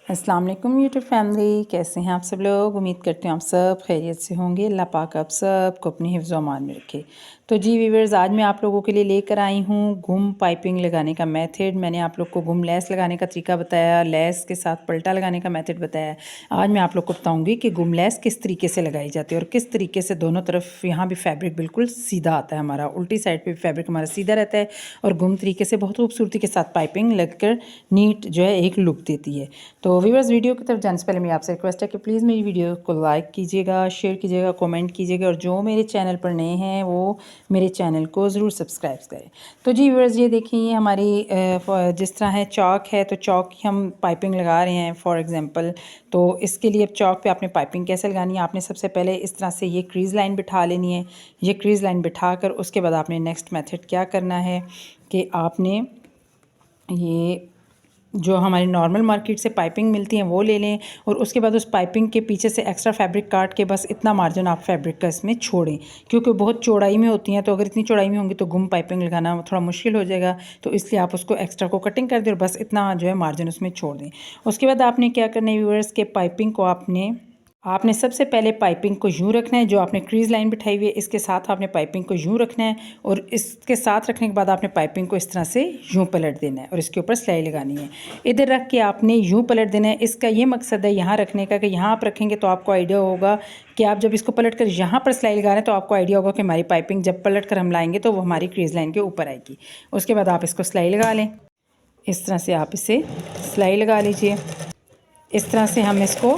अस्सलाम वालेकुम YouTube family, कैसे हैं आप सब लोग। उम्मीद करते हैं आप सब खैरियत से होंगे। अल्लाह पाक आप सब को अपनी हिफ्ज़ व अमान में रखे। तो जी व्यूअर्स, आज मैं आप लोगों के लिए लेकर आई हूँ घुम पाइपिंग लगाने का मेथड। मैंने आप लोग को घुम लेस लगाने का तरीका बताया, लेस के साथ पलटा लगाने का मेथड बताया। आज मैं आप लोग को बताऊँगी कि घुम लेस किस तरीके से लगाई जाती है और किस तरीके से दोनों तरफ यहाँ भी फैब्रिक बिल्कुल सीधा आता है हमारा, उल्टी साइड पर भी फैब्रिक हमारा सीधा रहता है और घुम तरीके से बहुत खूबसूरती के साथ पाइपिंग लगकर नीट जो है एक लुक देती है। तो व्यूअर्स, वीडियो की तरफ जाने से पहले मेरी आपसे रिक्वेस्ट है कि प्लीज़ मेरी वीडियो को लाइक कीजिएगा, शेयर कीजिएगा, कमेंट कीजिएगा और जो मेरे चैनल पर नए हैं वो मेरे चैनल को ज़रूर सब्सक्राइब करें। तो जी व्यूअर्स, ये देखिए, ये हमारी जिस तरह है चौक है, तो चौक की हम पाइपिंग लगा रहे हैं फॉर एग्जांपल। तो इसके लिए अब चौक पे आपने पाइपिंग कैसे लगानी है, आपने सबसे पहले इस तरह से ये क्रीज़ लाइन बिठा लेनी है। ये क्रीज़ लाइन बिठा कर उसके बाद आपने नेक्स्ट मेथड क्या करना है कि आपने ये जो हमारी नॉर्मल मार्केट से पाइपिंग मिलती हैं वो ले लें और उसके बाद उस पाइपिंग के पीछे से एक्स्ट्रा फैब्रिक काट के बस इतना मार्जिन आप फैब्रिक का इसमें छोड़ें, क्योंकि बहुत चौड़ाई में होती हैं। तो अगर इतनी चौड़ाई में होंगी तो गुम पाइपिंग लगाना थोड़ा मुश्किल हो जाएगा। तो इसलिए आप उसको एक्स्ट्रा को कटिंग कर दें और बस इतना जो है मार्जिन उसमें छोड़ दें। उसके बाद आपने क्या करना है व्यूअर्स, के पाइपिंग को आपने सबसे पहले पाइपिंग को यूँ रखना है, जो आपने क्रीज़ लाइन बिठाई हुई है इसके साथ आपने पाइपिंग को यूँ रखना है और इसके साथ रखने के बाद आपने पाइपिंग को इस तरह से यूँ पलट देना है और इसके ऊपर सिलाई लगानी है। इधर रख के आपने यूँ पलट देना है। इसका ये मकसद है यहाँ रखने का कि यहाँ आप रखेंगे तो आपको आइडिया होगा कि आप जब इसको पलट कर यहाँ पर सिलाई लगा रहे हैं तो आपको आइडिया होगा कि हमारी पाइपिंग जब पलट कर हम लाएँगे तो वो हमारी क्रीज़ लाइन के ऊपर आएगी। उसके बाद आप इसको सिलाई लगा लें। इस तरह से आप इसे सिलाई लगा लीजिए। इस तरह से हम इसको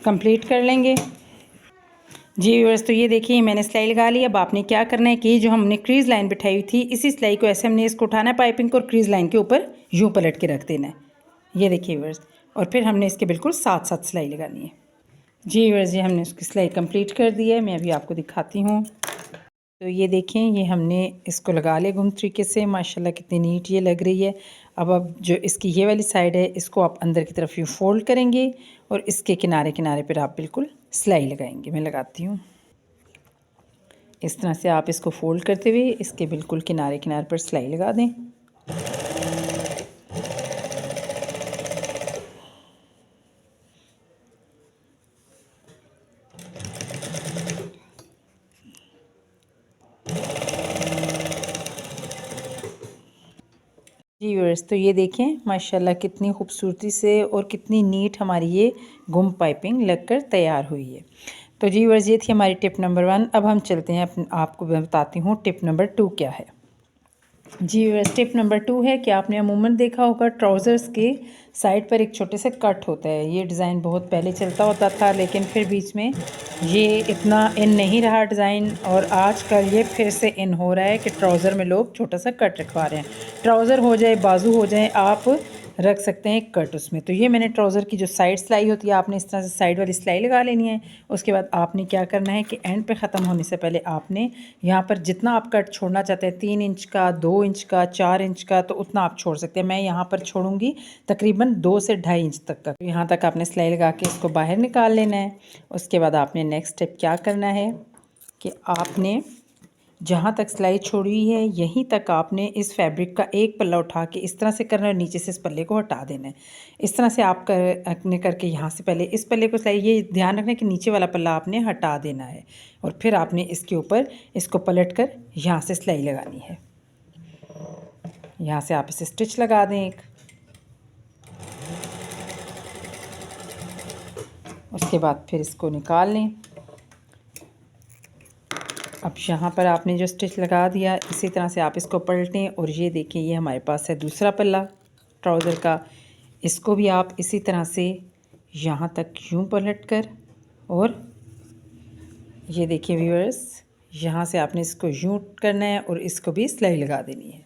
कंप्लीट कर लेंगे। जी व्यूअर्स, तो ये देखिए मैंने सिलाई लगा ली। अब आपने क्या करना है कि जो हमने क्रीज़ लाइन बिठाई हुई थी इसी सिलाई को ऐसे हमने इसको उठाना है पाइपिंग को और क्रीज़ लाइन के ऊपर यूँ पलट के रख देना है। ये देखिए व्यूअर्स, और फिर हमने इसके बिल्कुल साथ साथ सिलाई लगानी है। जी व्यूअर्स, ये हमने उसकी सिलाई कंप्लीट कर दी है। मैं अभी आपको दिखाती हूँ। तो ये देखें, ये हमने इसको लगा लिया घुम तरीके से। माशाल्लाह कितनी नीट ये लग रही है। अब जो इसकी ये वाली साइड है इसको आप अंदर की तरफ यूँ फोल्ड करेंगे और इसके किनारे किनारे पर आप बिल्कुल सिलाई लगाएंगे। मैं लगाती हूँ। इस तरह से आप इसको फोल्ड करते हुए इसके बिल्कुल किनारे किनारे पर सिलाई लगा दें। जी व्यूअर्स, तो ये देखें माशाल्लाह कितनी खूबसूरती से और कितनी नीट हमारी ये गुम पाइपिंग लगकर तैयार हुई है। तो जी व्यूअर्स, ये थी हमारी टिप नंबर 1। अब हम चलते हैं आपको मैं बताती हूँ टिप नंबर 2 क्या है। जी व्यूअर्स, टिप नंबर 2 है कि आपने अमूमन देखा होगा ट्राउज़र्स के साइड पर एक छोटे से कट होता है। ये डिज़ाइन बहुत पहले चलता होता था लेकिन फिर बीच में ये इतना इन नहीं रहा डिज़ाइन और आजकल ये फिर से इन हो रहा है कि ट्राउज़र में लोग छोटा सा कट रखवा रहे हैं। ट्राउज़र हो जाए, बाजू हो जाए, आप रख सकते हैं एक कट उसमें। तो ये मैंने ट्राउज़र की जो साइड सिलाई होती है आपने इस तरह से साइड वाली सिलाई लगा लेनी है। उसके बाद आपने क्या करना है कि एंड पे ख़त्म होने से पहले आपने यहाँ पर जितना आप कट छोड़ना चाहते हैं, 3 इंच का, 2 इंच का, 4 इंच का, तो उतना आप छोड़ सकते हैं। मैं यहाँ पर छोड़ूंगी तकरीबन 2 से 2.5 इंच तक का। यहाँ तक आपने सिलाई लगा के इसको बाहर निकाल लेना है। उसके बाद आपने नेक्स्ट स्टेप क्या करना है कि आपने जहाँ तक सिलाई छोड़ी है यहीं तक आपने इस फैब्रिक का एक पल्ला उठा के इस तरह से करना है और नीचे से इस पल्ले को हटा देना है। इस तरह से आप करके यहाँ से पहले इस पल्ले को सिलाई, ये ध्यान रखना कि नीचे वाला पल्ला आपने हटा देना है और फिर आपने इसके ऊपर इसको पलट कर यहाँ से सिलाई लगानी है। यहाँ से आप इसे स्टिच लगा दें एक। उसके बाद फिर इसको निकाल लें। अब यहाँ पर आपने जो स्टिच लगा दिया इसी तरह से आप इसको पलटें और ये देखिए ये हमारे पास है दूसरा पल्ला ट्राउज़र का। इसको भी आप इसी तरह से यहाँ तक यूँ पलट कर और ये देखिए व्यूअर्स, यहाँ से आपने इसको यूँ करना है और इसको भी सिलाई लगा देनी है।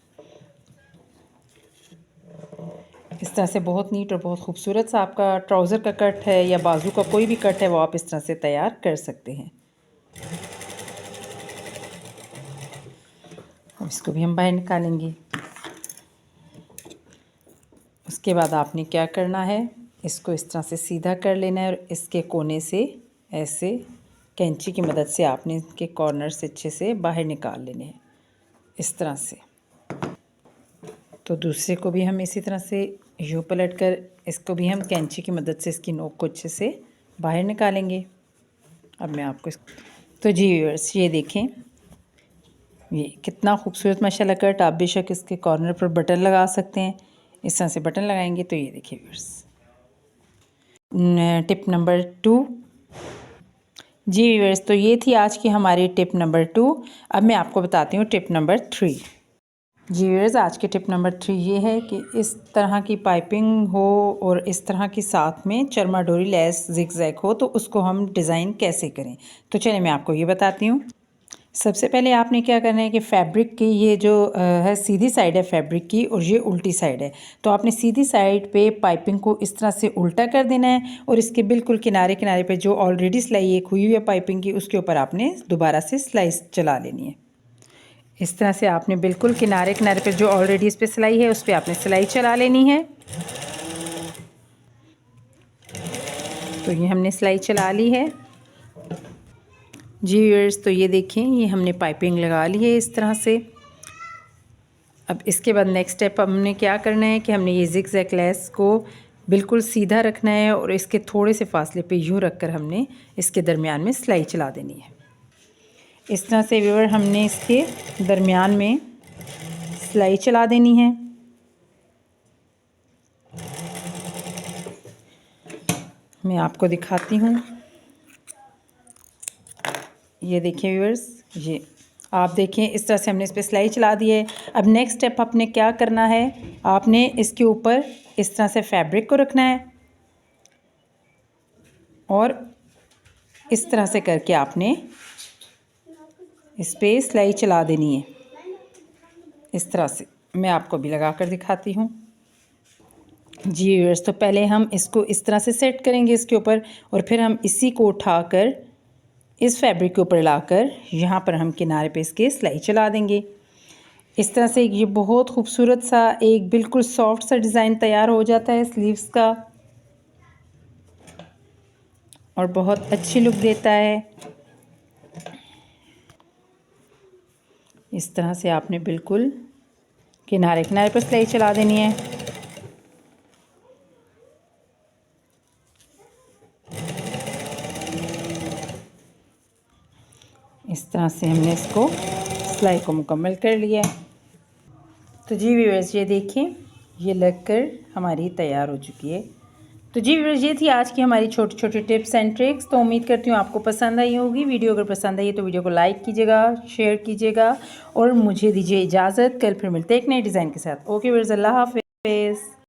इस तरह से बहुत नीट और बहुत खूबसूरत सा आपका ट्राउज़र का कट है या बाजू का कोई भी कट है वो आप इस तरह से तैयार कर सकते हैं। अब इसको भी हम बाहर निकालेंगे। उसके बाद आपने क्या करना है, इसको इस तरह से सीधा कर लेना है और इसके कोने से ऐसे कैंची की मदद से आपने इसके कॉर्नर से अच्छे से बाहर निकाल लेने हैं इस तरह से। तो दूसरे को भी हम इसी तरह से यूँ पलट कर इसको भी हम कैंची की मदद से इसकी नोक को अच्छे से बाहर निकालेंगे। अब मैं आपको तो जी व्यूअर्स ये देखें, ये कितना खूबसूरत माशाल्लाह कट। आप बेशक इसके कॉर्नर पर बटन लगा सकते हैं, इस तरह से बटन लगाएंगे तो ये देखिए व्यूअर्स। टिप नंबर 2 जी व्यूअर्स, तो ये थी आज की हमारी टिप नंबर 2। अब मैं आपको बताती हूँ टिप नंबर 3। जी व्यूअर्स, आज के टिप नंबर 3 ये है कि इस तरह की पाइपिंग हो और इस तरह की साथ में चरमा डोरी लेस जिगजैग हो तो उसको हम डिज़ाइन कैसे करें। तो चलिए मैं आपको ये बताती हूँ। सबसे पहले आपने क्या करना है कि फैब्रिक की ये जो है सीधी साइड है फैब्रिक की और ये उल्टी साइड है, तो आपने सीधी साइड पे पाइपिंग को इस तरह से उल्टा कर देना है और इसके बिल्कुल किनारे किनारे पे जो ऑलरेडी सिलाई एक हुई हुई है पाइपिंग की उसके ऊपर आपने दोबारा से सिलाई चला लेनी है। इस तरह से आपने बिल्कुल किनारे किनारे पे जो ऑलरेडी इस पर सिलाई है उस पर आपने सिलाई चला लेनी है। तो ये हमने सिलाई चला ली है जी व्यूअर्स। तो ये देखें, ये हमने पाइपिंग लगा ली है इस तरह से। अब इसके बाद नेक्स्ट स्टेप हमने क्या करना है कि हमने ये जिगजैग लेस को बिल्कुल सीधा रखना है और इसके थोड़े से फासले पे यूँ रखकर हमने इसके दरमियान में सिलाई चला देनी है। इस तरह से व्यूअर हमने इसके दरमियान में सिलाई चला देनी है। मैं आपको दिखाती हूँ, ये देखिए व्यूअर्स, ये आप देखें इस तरह से हमने इस पर सिलाई चला दी है। अब नेक्स्ट स्टेप आपने क्या करना है, आपने इसके ऊपर इस तरह से फैब्रिक को रखना है और इस तरह से करके आपने इस पर सिलाई चला देनी है। इस तरह से मैं आपको भी लगा कर दिखाती हूँ जी व्यूअर्स। तो पहले हम इसको इस तरह से सेट करेंगे इसके ऊपर और फिर हम इसी को उठाकर इस फैब्रिक के ऊपर लाकर यहाँ पर हम किनारे पे इसके सिलाई चला देंगे। इस तरह से ये बहुत खूबसूरत सा एक बिल्कुल सॉफ्ट सा डिज़ाइन तैयार हो जाता है स्लीव्स का और बहुत अच्छी लुक देता है। इस तरह से आपने बिल्कुल किनारे किनारे पर सिलाई चला देनी है। इस तरह से हमने इसको सिलाई को मुकम्मल कर लिया है। तो जी व्यूअर्स, ये देखें, ये लगकर हमारी तैयार हो चुकी है। तो जी व्यूअर्स, ये थी आज की हमारी छोटी छोटी टिप्स एंड ट्रिक्स। तो उम्मीद करती हूँ आपको पसंद आई होगी। वीडियो अगर पसंद आई है तो वीडियो को लाइक कीजिएगा, शेयर कीजिएगा और मुझे दीजिए इजाज़त। कल फिर मिलते हैं एक नए डिज़ाइन के साथ। ओके व्यूअर्स, अल्लाह हाफ़िज़।